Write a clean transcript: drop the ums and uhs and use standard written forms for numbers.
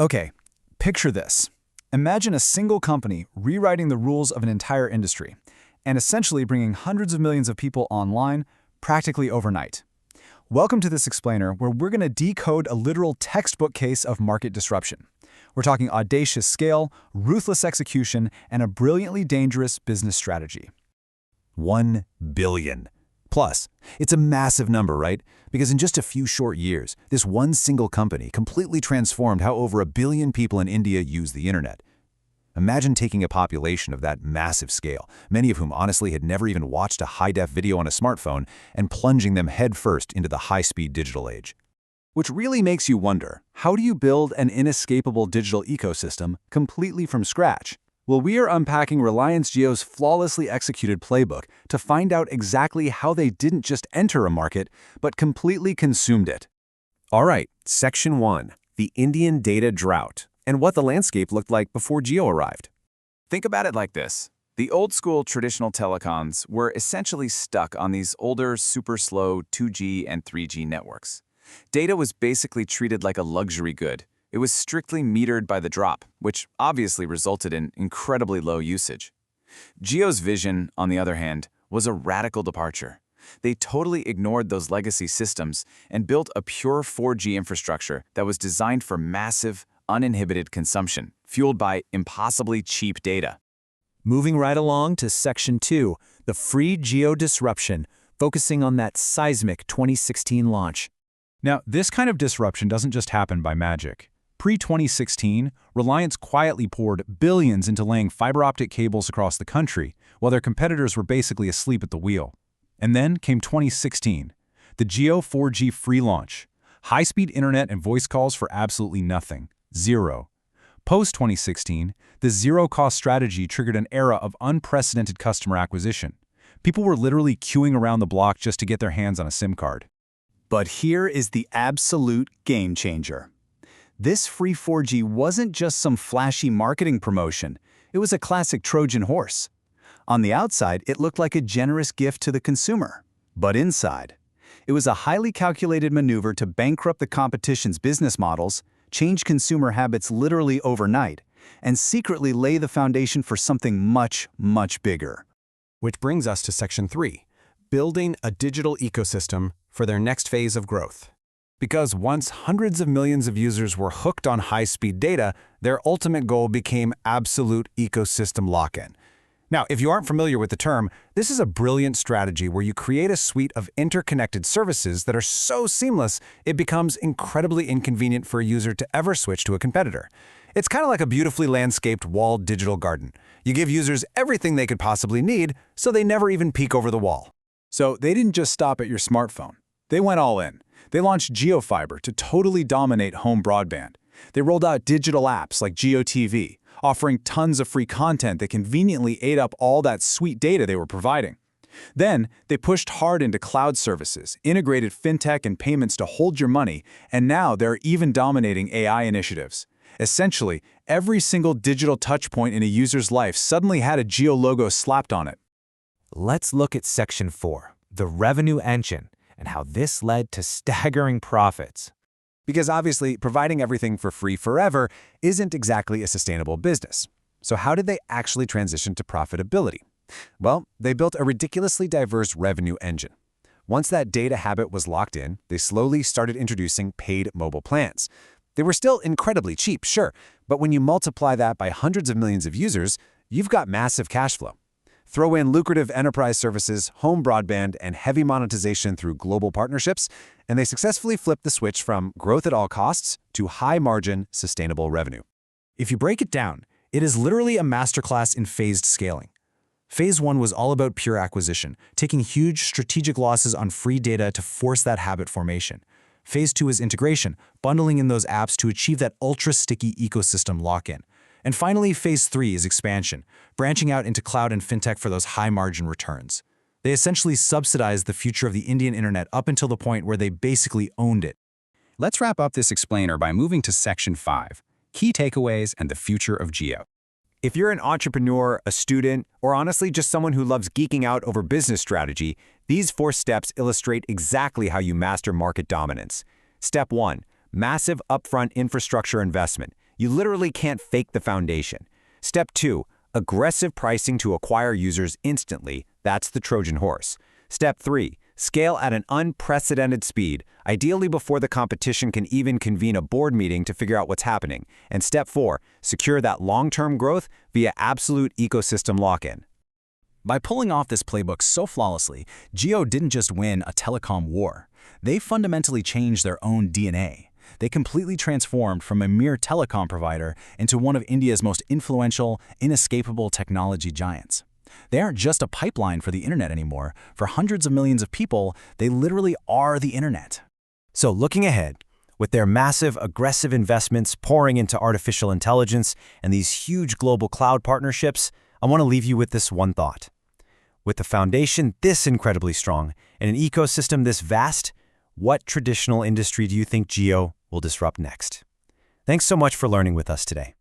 Okay, picture this. Imagine a single company rewriting the rules of an entire industry and essentially bringing hundreds of millions of people online practically overnight. Welcome to this explainer where we're going to decode a literal textbook case of market disruption. We're talking audacious scale, ruthless execution, and a brilliantly dangerous business strategy. 1 billion. Plus, it's a massive number, right? Because in just a few short years, this one single company completely transformed how over 1 billion people in India use the internet. Imagine taking a population of that massive scale, many of whom honestly had never even watched a high-def video on a smartphone, and plunging them headfirst into the high-speed digital age. Which really makes you wonder, how do you build an inescapable digital ecosystem completely from scratch? Well, we are unpacking Reliance Jio's flawlessly executed playbook to find out exactly how they didn't just enter a market, but completely consumed it. All right, Section 1, the Indian data drought, and what the landscape looked like before Jio arrived. Think about it like this. The old-school traditional telecoms were essentially stuck on these older, super slow 2G and 3G networks. Data was basically treated like a luxury good. It was strictly metered by the drop, which obviously resulted in incredibly low usage. Jio's vision, on the other hand, was a radical departure. They totally ignored those legacy systems and built a pure 4G infrastructure that was designed for massive, uninhibited consumption, fueled by impossibly cheap data. Moving right along to Section 2, the free Jio disruption, focusing on that seismic 2016 launch. Now, this kind of disruption doesn't just happen by magic. Pre-2016, Reliance quietly poured billions into laying fiber optic cables across the country, while their competitors were basically asleep at the wheel. And then came 2016, the Jio 4G free launch. High-speed internet and voice calls for absolutely nothing. Zero. Post-2016, the zero-cost strategy triggered an era of unprecedented customer acquisition. People were literally queuing around the block just to get their hands on a SIM card. But here is the absolute game changer. This free 4G wasn't just some flashy marketing promotion. It was a classic Trojan horse. On the outside, it looked like a generous gift to the consumer. But inside, it was a highly calculated maneuver to bankrupt the competition's business models, change consumer habits literally overnight, and secretly lay the foundation for something much, much bigger. Which brings us to Section 3, building a digital ecosystem for their next phase of growth. Because once hundreds of millions of users were hooked on high-speed data, their ultimate goal became absolute ecosystem lock-in. Now, if you aren't familiar with the term, this is a brilliant strategy where you create a suite of interconnected services that are so seamless, it becomes incredibly inconvenient for a user to ever switch to a competitor. It's kind of like a beautifully landscaped walled digital garden. You give users everything they could possibly need, so they never even peek over the wall. So they didn't just stop at your smartphone. They went all in. They launched JioFiber to totally dominate home broadband. They rolled out digital apps like JioTV, offering tons of free content that conveniently ate up all that sweet data they were providing. Then, they pushed hard into cloud services, integrated fintech and payments to hold your money, and now they're even dominating AI initiatives. Essentially, every single digital touchpoint in a user's life suddenly had a Jio logo slapped on it. Let's look at Section 4, the revenue engine, and how this led to staggering profits. Because obviously, providing everything for free forever isn't exactly a sustainable business. So how did they actually transition to profitability? Well, they built a ridiculously diverse revenue engine. Once that data habit was locked in, they slowly started introducing paid mobile plans. They were still incredibly cheap, sure, but when you multiply that by hundreds of millions of users, you've got massive cash flow. Throw in lucrative enterprise services, home broadband, and heavy monetization through global partnerships, and they successfully flipped the switch from growth at all costs to high-margin, sustainable revenue. If you break it down, it is literally a masterclass in phased scaling. Phase 1 was all about pure acquisition, taking huge strategic losses on free data to force that habit formation. Phase 2 is integration, bundling in those apps to achieve that ultra-sticky ecosystem lock-in. And finally, Phase 3 is expansion, branching out into cloud and fintech for those high-margin returns. They essentially subsidized the future of the Indian internet up until the point where they basically owned it. Let's wrap up this explainer by moving to Section 5, Key Takeaways and the Future of Jio. If you're an entrepreneur, a student, or honestly just someone who loves geeking out over business strategy, these 4 steps illustrate exactly how you master market dominance. Step 1. Massive upfront infrastructure investment. You literally can't fake the foundation. Step 2, aggressive pricing to acquire users instantly. That's the Trojan horse. Step 3, scale at an unprecedented speed, ideally before the competition can even convene a board meeting to figure out what's happening. And step 4, secure that long-term growth via absolute ecosystem lock-in. By pulling off this playbook so flawlessly, Jio didn't just win a telecom war. They fundamentally changed their own DNA. They completely transformed from a mere telecom provider into one of India's most influential, inescapable technology giants. They aren't just a pipeline for the internet anymore. For hundreds of millions of people, they literally are the internet. So looking ahead, with their massive, aggressive investments pouring into artificial intelligence and these huge global cloud partnerships, I want to leave you with this one thought. With a foundation this incredibly strong and an ecosystem this vast, what traditional industry do you think Jio will disrupt next? Thanks so much for learning with us today.